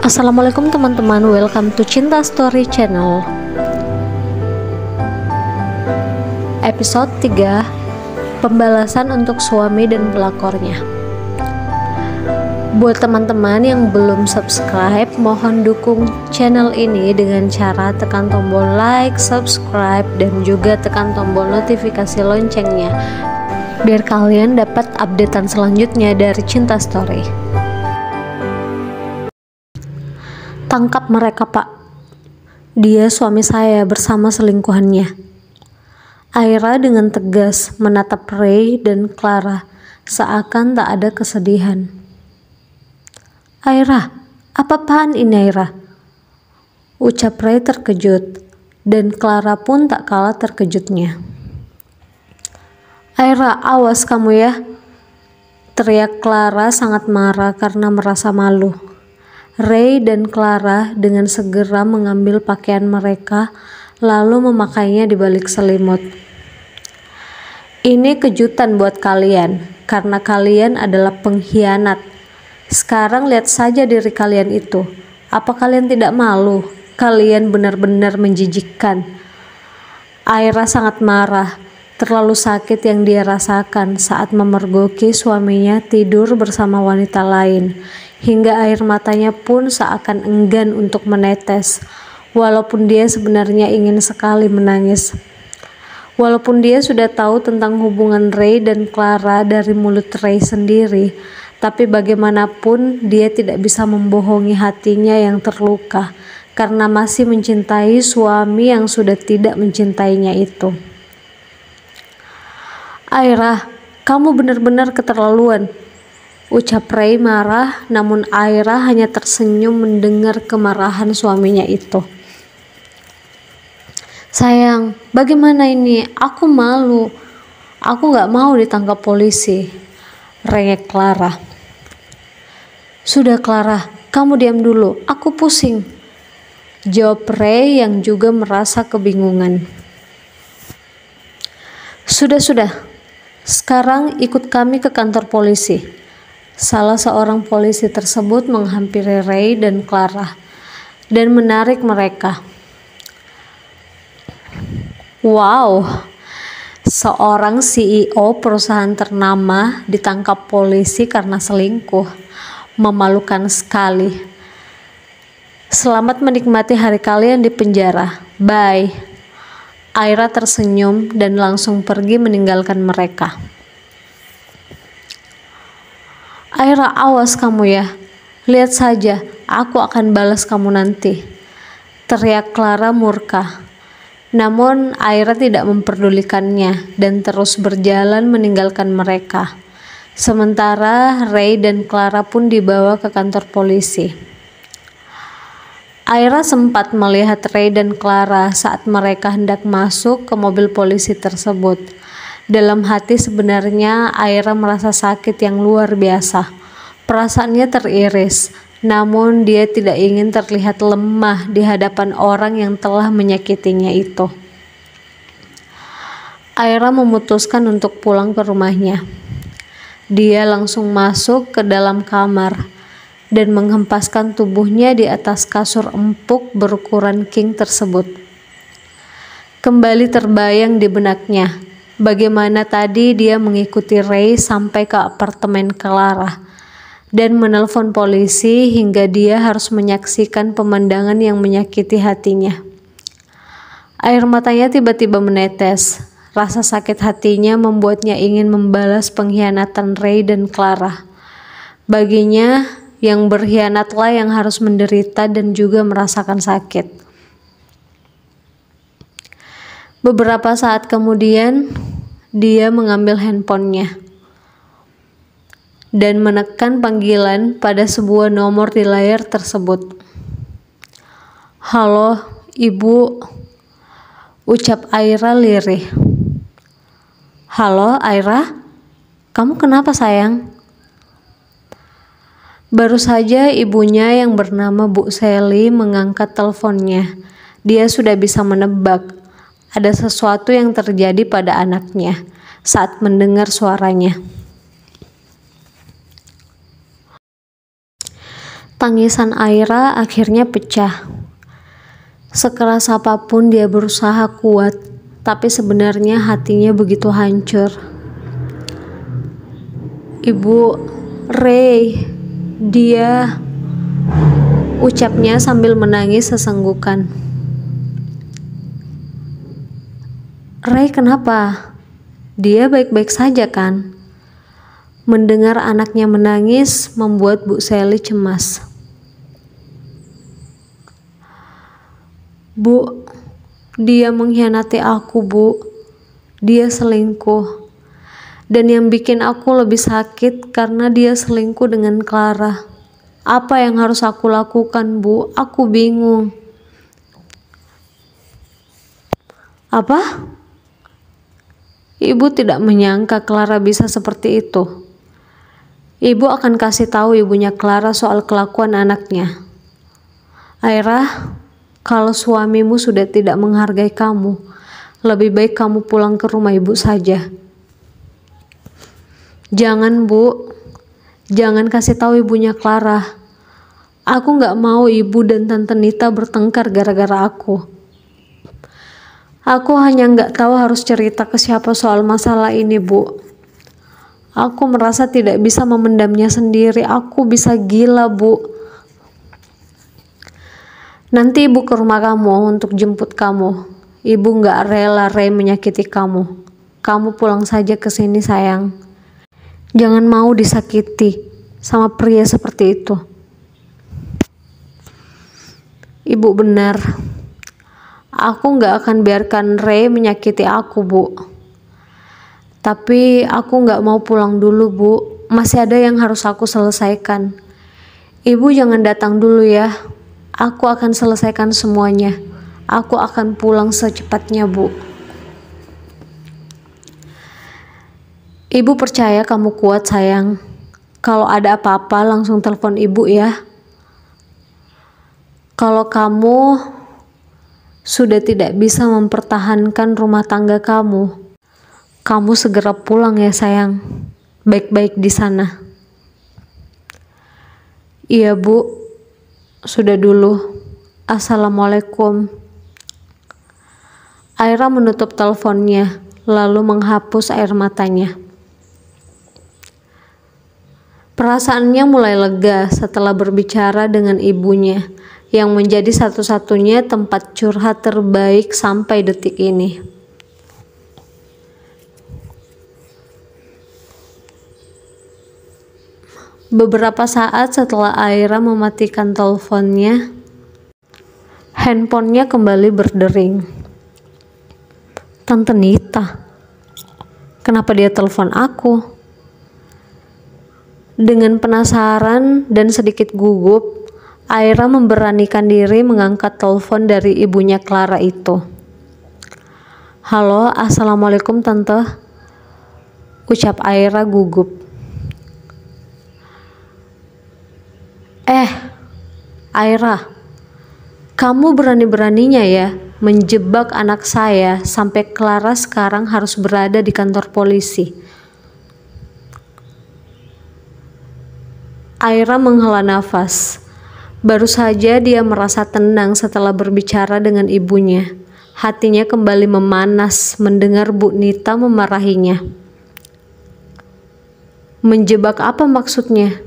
Assalamualaikum teman-teman, welcome to Cinta Story Channel. Episode 3, pembalasan untuk suami dan pelakornya. Buat teman-teman yang belum subscribe, mohon dukung channel ini dengan cara tekan tombol like, subscribe, dan juga tekan tombol notifikasi loncengnya biar kalian dapat updatean selanjutnya dari Cinta Story. Tangkap mereka, Pak. Dia suami saya bersama selingkuhannya. Aira dengan tegas menatap Ray dan Clara seakan tak ada kesedihan. Aira, apa-apaan ini Aira? Ucap Ray terkejut dan Clara pun tak kalah terkejutnya. Aira, awas kamu ya. Teriak Clara sangat marah karena merasa malu. Ray dan Clara dengan segera mengambil pakaian mereka lalu memakainya di balik selimut. Ini kejutan buat kalian karena kalian adalah pengkhianat. Sekarang lihat saja diri kalian itu. Apa kalian tidak malu? Kalian benar-benar menjijikkan. Aira sangat marah. Terlalu sakit yang dia rasakan saat memergoki suaminya tidur bersama wanita lain, hingga air matanya pun seakan enggan untuk menetes, walaupun dia sebenarnya ingin sekali menangis. Walaupun dia sudah tahu tentang hubungan Ray dan Clara dari mulut Ray sendiri, tapi bagaimanapun dia tidak bisa membohongi hatinya yang terluka, karena masih mencintai suami yang sudah tidak mencintainya itu. Aira, kamu benar-benar keterlaluan. Ucap Ray marah, namun Aira hanya tersenyum mendengar kemarahan suaminya itu. Sayang, bagaimana ini? Aku malu. Aku gak mau ditangkap polisi. Rengek Clara. Sudah Clara, kamu diam dulu. Aku pusing. Jawab Ray yang juga merasa kebingungan. Sudah. Sekarang ikut kami ke kantor polisi. Salah seorang polisi tersebut menghampiri Ray dan Clara dan menarik mereka. Wow, seorang CEO perusahaan ternama ditangkap polisi karena selingkuh. Memalukan sekali. Selamat menikmati hari kalian di penjara. Bye. Aira tersenyum dan langsung pergi meninggalkan mereka. Aira, awas kamu ya. Lihat saja, aku akan balas kamu nanti. Teriak Clara murka. Namun Aira tidak memperdulikannya dan terus berjalan meninggalkan mereka. Sementara Ray dan Clara pun dibawa ke kantor polisi. Aira sempat melihat Ray dan Clara saat mereka hendak masuk ke mobil polisi tersebut. Dalam hati sebenarnya Aira merasa sakit yang luar biasa. Perasaannya teriris, namun dia tidak ingin terlihat lemah di hadapan orang yang telah menyakitinya itu. Aira memutuskan untuk pulang ke rumahnya. Dia langsung masuk ke dalam kamar dan menghempaskan tubuhnya di atas kasur empuk berukuran king tersebut. Kembali terbayang di benaknya bagaimana tadi dia mengikuti Ray sampai ke apartemen Clara dan menelpon polisi hingga dia harus menyaksikan pemandangan yang menyakiti hatinya. Air matanya tiba-tiba menetes. Rasa sakit hatinya membuatnya ingin membalas pengkhianatan Ray dan Clara. Baginya, yang berkhianatlah yang harus menderita dan juga merasakan sakit. Beberapa saat kemudian, dia mengambil handphonenya dan menekan panggilan pada sebuah nomor di layar tersebut. Halo, Ibu, ucap Aira lirih. Halo, Aira, kamu kenapa sayang? Baru saja ibunya yang bernama Bu Sally mengangkat teleponnya. Dia sudah bisa menebak ada sesuatu yang terjadi pada anaknya saat mendengar suaranya. Tangisan Aira akhirnya pecah. Sekeras apapun dia berusaha kuat, tapi sebenarnya hatinya begitu hancur. Ibu, Ray, dia, ucapnya sambil menangis sesenggukan. Ray, kenapa? Dia baik-baik saja kan? Mendengar anaknya menangis membuat Bu Sally cemas. Bu, dia mengkhianati aku, Bu. Dia selingkuh. Dan yang bikin aku lebih sakit karena dia selingkuh dengan Clara. Apa yang harus aku lakukan, Bu? Aku bingung. Apa? Ibu tidak menyangka Clara bisa seperti itu. Ibu akan kasih tahu ibunya Clara soal kelakuan anaknya. Aira, kalau suamimu sudah tidak menghargai kamu, lebih baik kamu pulang ke rumah ibu saja. Jangan, Bu. Jangan kasih tahu ibunya Clara. Aku gak mau ibu dan Tante Nita bertengkar gara-gara aku. Aku hanya gak tahu harus cerita ke siapa soal masalah ini, Bu. Aku merasa tidak bisa memendamnya sendiri. Aku bisa gila, Bu. Nanti ibu ke rumah kamu untuk jemput kamu. Ibu gak rela Ray menyakiti kamu. Kamu pulang saja ke sini, sayang. Jangan mau disakiti sama pria seperti itu. Ibu benar. Aku gak akan biarkan Ray menyakiti aku, Bu. Tapi aku gak mau pulang dulu, Bu. Masih ada yang harus aku selesaikan. Ibu jangan datang dulu ya. Aku akan selesaikan semuanya. Aku akan pulang secepatnya, Bu. Ibu percaya kamu kuat, sayang. Kalau ada apa-apa langsung telepon ibu ya. Kalau kamu sudah tidak bisa mempertahankan rumah tangga kamu, kamu segera pulang ya, sayang. Baik-baik di sana. Iya, Bu. Sudah dulu. Assalamualaikum. Aira menutup teleponnya, lalu menghapus air matanya. Perasaannya mulai lega setelah berbicara dengan ibunya, yang menjadi satu-satunya tempat curhat terbaik sampai detik ini. Beberapa saat setelah Aira mematikan teleponnya, handphonenya kembali berdering. Tante Nita, kenapa dia telepon aku? Dengan penasaran dan sedikit gugup, Aira memberanikan diri mengangkat telepon dari ibunya Clara itu. Halo, assalamualaikum Tante, ucap Aira gugup. Aira, kamu berani-beraninya ya menjebak anak saya sampai Clara sekarang harus berada di kantor polisi. Aira menghela nafas. Baru saja dia merasa tenang setelah berbicara dengan ibunya. Hatinya kembali memanas mendengar Bu Nita memarahinya. Menjebak apa maksudnya?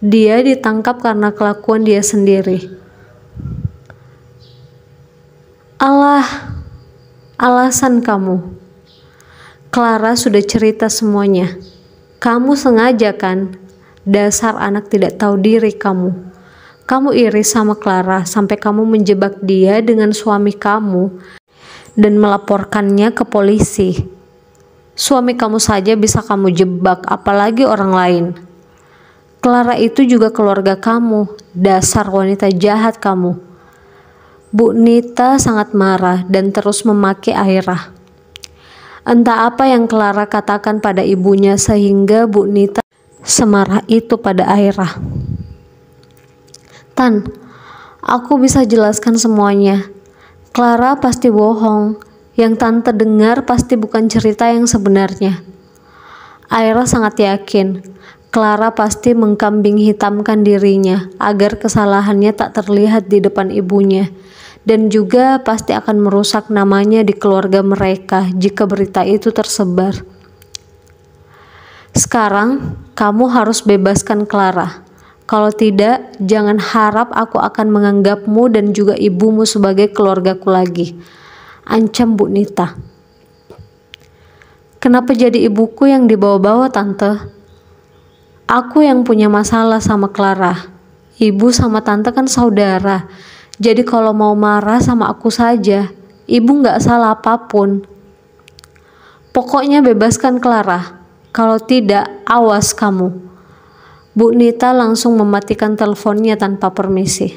Dia ditangkap karena kelakuan dia sendiri. Alah, alasan kamu. Clara sudah cerita semuanya. Kamu sengaja kan? Dasar anak tidak tahu diri kamu. Kamu iri sama Clara sampai kamu menjebak dia dengan suami kamu dan melaporkannya ke polisi. Suami kamu saja bisa kamu jebak, apalagi orang lain. Clara itu juga keluarga kamu. Dasar wanita jahat kamu. Bu Nita sangat marah dan terus memaki Aira. Entah apa yang Clara katakan pada ibunya sehingga Bu Nita semarah itu pada Aira. Tan, aku bisa jelaskan semuanya. Clara pasti bohong. Yang Tante dengar pasti bukan cerita yang sebenarnya. Aira sangat yakin Clara pasti mengkambing hitamkan dirinya agar kesalahannya tak terlihat di depan ibunya, dan juga pasti akan merusak namanya di keluarga mereka jika berita itu tersebar. Sekarang, kamu harus bebaskan Clara. Kalau tidak, jangan harap aku akan menganggapmu dan juga ibumu sebagai keluargaku lagi, ancam Bu Nita. Kenapa jadi ibuku yang dibawa-bawa, Tante? Aku yang punya masalah sama Clara. Ibu sama tante kan saudara. Jadi kalau mau marah sama aku saja. Ibu nggak salah apapun. Pokoknya bebaskan Clara. Kalau tidak, awas kamu. Bu Nita langsung mematikan teleponnya tanpa permisi.